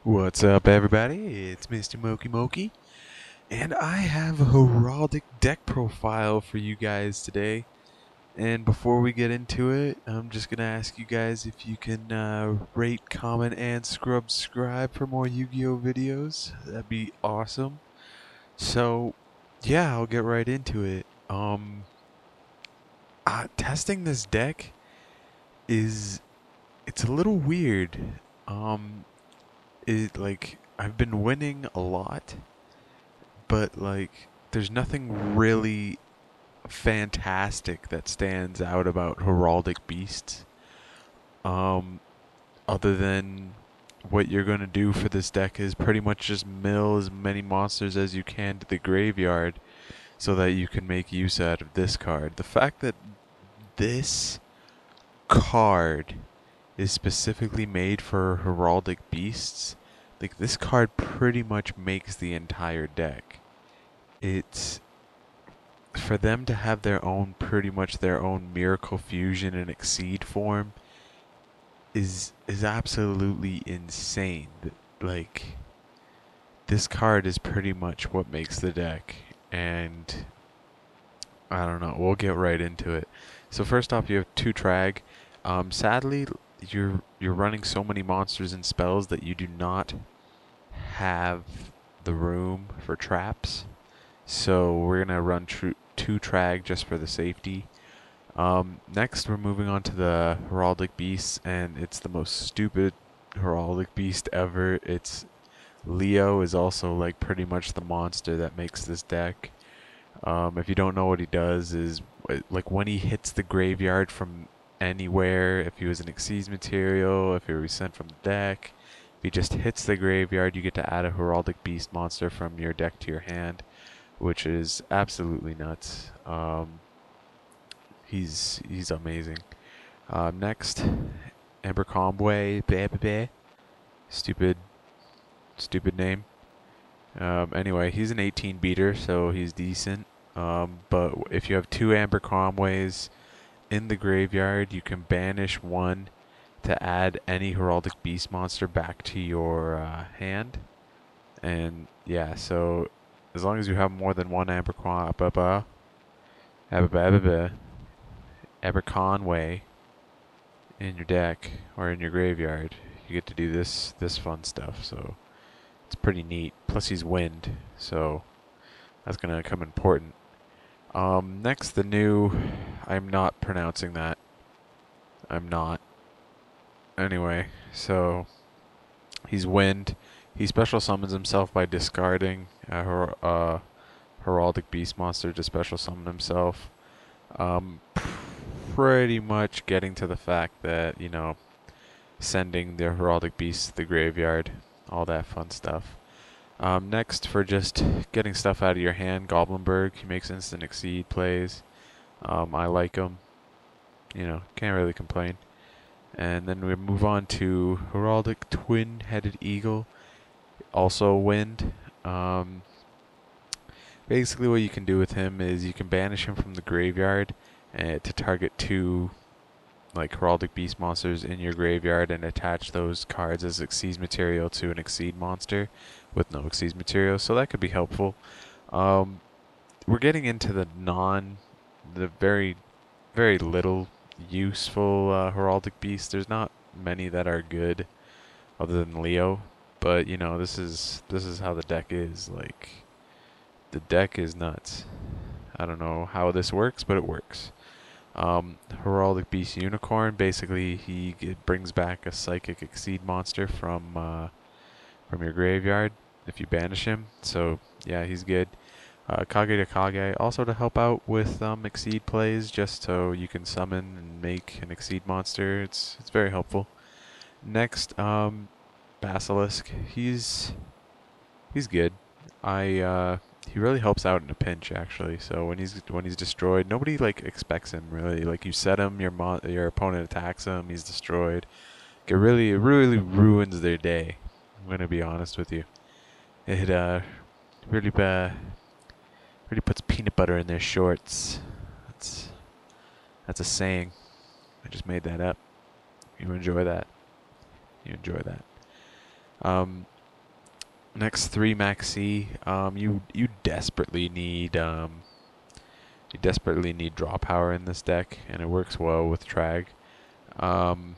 What's up, everybody? It's Mr. Moki, and I have a heraldic deck profile for you guys today. And before we get into it, I'm just gonna ask you guys if you can rate, comment, and subscribe for more Yu-Gi-Oh videos. That'd be awesome. So, yeah, I'll get right into it. Testing this deck is it's a little weird. Um, I've been winning a lot, but like there's nothing really fantastic that stands out about Heraldic Beasts. Um, Other than what you're gonna do for this deck is pretty much just mill as many monsters as you can to the graveyard so that you can make use out of this card. The fact that this card is specifically made for Heraldic Beasts, like this card pretty much makes the entire deck. It's for them to have their own, pretty much their own Miracle Fusion and Exceed form is absolutely insane. Like this card is pretty much what makes the deck, and I don't know. We'll get right into it. So first off, you have two Trag. Sadly, you're running so many monsters and spells that you do not have the room for traps. So we're gonna run two Trag just for the safety. Next, we're moving on to the Heraldic Beast, and it's the most stupid Heraldic Beast ever. It's Leo is also like pretty much the monster that makes this deck. If you don't know what he does is like when he hits the graveyard from anywhere, if he was an Xyz material, if he was sent from the deck, if he just hits the graveyard, you get to add a Heraldic Beast monster from your deck to your hand, which is absolutely nuts. He's amazing. Next, Amber Conway, stupid stupid name. Anyway, he's an 18 beater, so he's decent. But if you have two Amber Conways in the graveyard, you can banish one to add any Heraldic Beast monster back to your hand. And yeah, so as long as you have more than one Aberconway in your deck or in your graveyard, you get to do this fun stuff. So it's pretty neat. Plus he's wind, so that's gonna come important. Next, the new. I'm not pronouncing that. I'm not. Anyway, so he's wind. He special summons himself by discarding a Heraldic Beast monster to special summon himself. Um, Pretty much getting to the fact that, sending the Heraldic Beast to the graveyard, all that fun stuff. Next, for just getting stuff out of your hand, Goblinberg, he makes instant Exceed plays. I like him. Can't really complain. And then we move on to Heraldic Twin-Headed Eagle, also wind. Basically what you can do with him is you can banish him from the graveyard to target two like Heraldic Beast monsters in your graveyard and attach those cards as Xyz material to an Exceed monster with no Xyz material, so that could be helpful. We're getting into the very, very little useful Heraldic Beast. There's not many that are good other than Leo, but this is how the deck is. Like the deck is nuts. I don't know how this works, but it works. Heraldic Beast Unicorn, basically it brings back a Psychic Exceed monster from your graveyard if you banish him. So yeah, he's good. Kage to Kage, also to help out with Exceed plays, just so you can summon and make an Exceed monster. It's very helpful. Next, Basilisk. He's good. He really helps out in a pinch, actually. So when he's destroyed, nobody like expects him really. Like you set him, your opponent attacks him, he's destroyed. It really ruins their day. I'm gonna be honest with you. It really really puts peanut butter in their shorts. That's a saying. I just made that up. You enjoy that. You enjoy that. Next 3 Maxi. You desperately need draw power in this deck, and it works well with Trag. Um,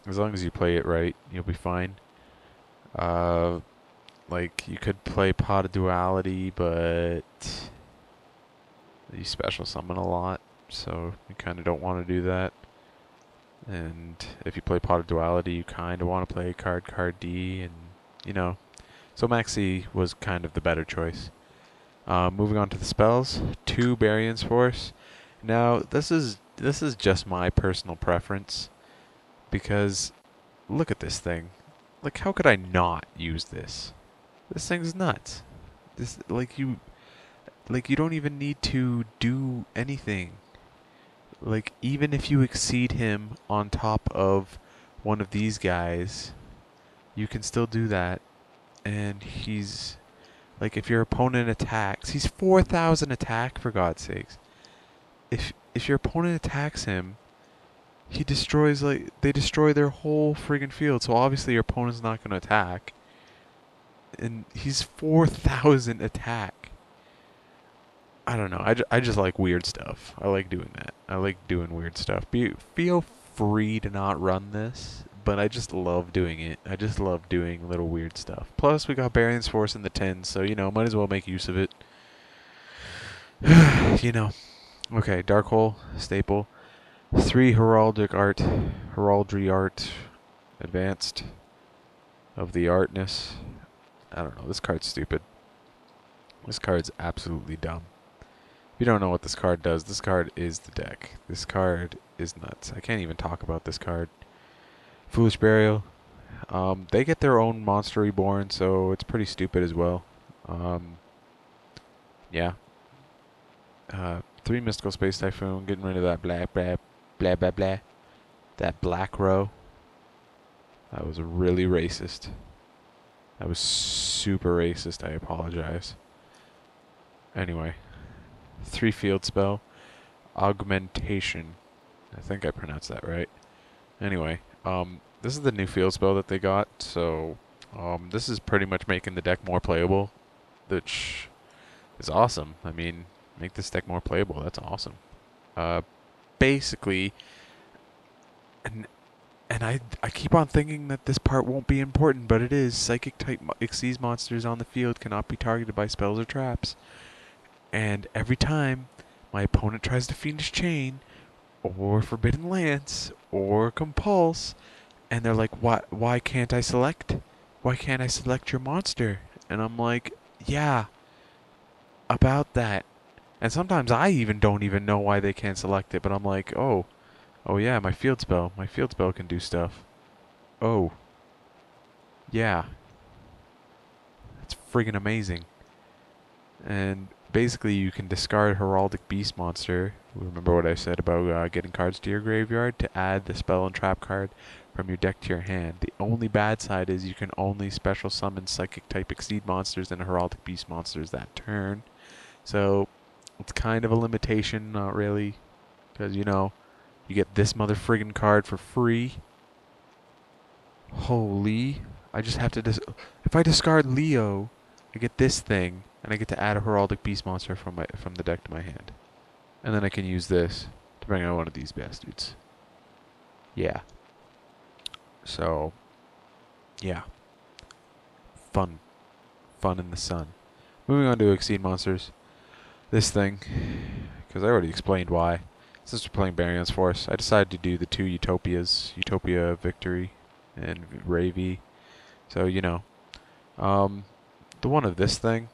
as long as you play it right, you'll be fine. Like you could play Pot of Duality, but you special summon a lot, so you kind of don't want to do that. And if you play Pot of Duality, you kind of want to play card D, and you know. So Maxi was kind of the better choice. Moving on to the spells, 2 Barion's Force. Now this is just my personal preference, because look at this thing. Like, how could I not use this? This thing's nuts. This you don't even need to do anything. Like, even if you exceed him on top of one of these guys, you can still do that. And he's like, if your opponent attacks, he's 4,000 attack, for God's sakes. If your opponent attacks him, he destroys, like, they destroy their whole friggin' field. So obviously your opponent's not gonna attack. And he's 4,000 attack. I don't know. I just like weird stuff. I like doing that. I like doing weird stuff. Feel free to not run this, but I just love doing it. I just love doing little weird stuff. Plus, we got Barion's Force in the 10, so, you know, might as well make use of it. You know. Okay, Dark Hole, staple. 3 Heraldry Art, Advanced, of the Artness. I don't know, this card's stupid. This card's absolutely dumb. If you don't know what this card does, this card is the deck. This card is nuts. I can't even talk about this card. Foolish Burial. They get their own monster reborn, so it's pretty stupid as well. Yeah. 3 Mystical Space Typhoon, getting rid of that blah. That black row. That was really racist. That was super racist, I apologize. Anyway. 3 Field Spell. Augmentation. I think I pronounced that right. Anyway, this is the new field spell that they got, so this is pretty much making the deck more playable, which is awesome. I mean, make this deck more playable, that's awesome. Basically, and I keep on thinking that this part won't be important, but it is. Psychic type Xyz monsters on the field cannot be targeted by spells or traps. And every time my opponent tries to Fiendish Chain, or Forbidden Lance, or Compulse, and they're like, why can't I select? Why can't I select your monster? And I'm like, yeah, about that. And sometimes I don't even know why they can't select it, but I'm like, oh yeah, my field spell can do stuff. Oh, yeah, it's friggin' amazing. And basically, you can discard Heraldic Beast monster. Remember what I said about getting cards to your graveyard to add the spell and trap card from your deck to your hand. The only bad side is you can only special summon Psychic type Exceed monsters and Heraldic Beast monsters that turn. So it's kind of a limitation, not really, because you know you get this mother friggin' card for free. Holy! I just have to if I discard Leo, I get this thing. And I get to add a Heraldic Beast monster from the deck to my hand. And then I can use this to bring out one of these bastards. Yeah. So, yeah. Fun. Fun in the sun. Moving on to Exceed monsters. This thing, because I already explained why. Since we're playing Barion's Force, I decided to do the 2 Utopias. Utopia Victory and Ravy. So, you know. The one of this thing,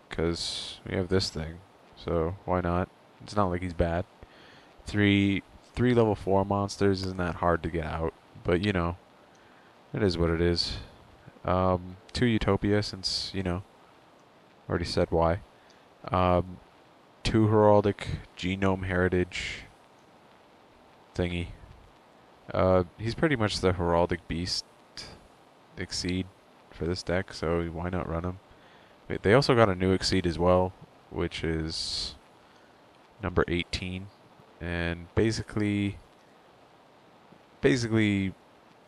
because we have this thing, so why not? It's not like he's bad. 3 level 4 monsters isn't that hard to get out, but you know, it is what it is. 2 Utopia, since, you know, already said why. 2 Heraldic Genome Heritage thingy. He's pretty much the Heraldic Beast Exceed for this deck, so why not run him? They also got a new Exceed as well, which is number 18. And basically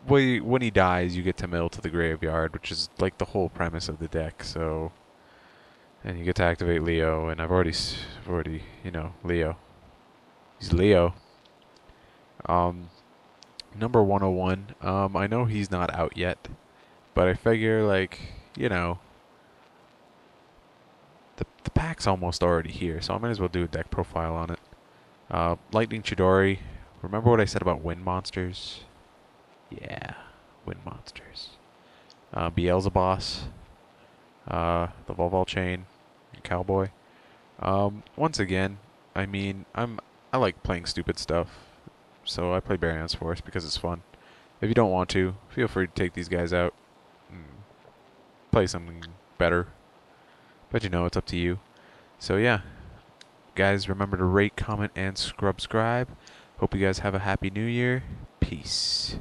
when he dies, you get to mill to the graveyard, which is like the whole premise of the deck. So, and you get to activate Leo, and I've already, you know, Leo. He's Leo. Um, number 101. I know he's not out yet, but I figure like, you know, the pack's almost already here, so I might as well do a deck profile on it. Lightning Chidori. Remember what I said about wind monsters? Yeah, wind monsters. Beelzebos. The Volval Chain. Cowboy. Once again, I mean, I like playing stupid stuff, so I play Baron's Force because it's fun. If you don't want to, feel free to take these guys out and play something better. But you know, it's up to you. So yeah, guys, remember to rate, comment, and SCRUB-Scribe. Hope you guys have a happy new year. Peace.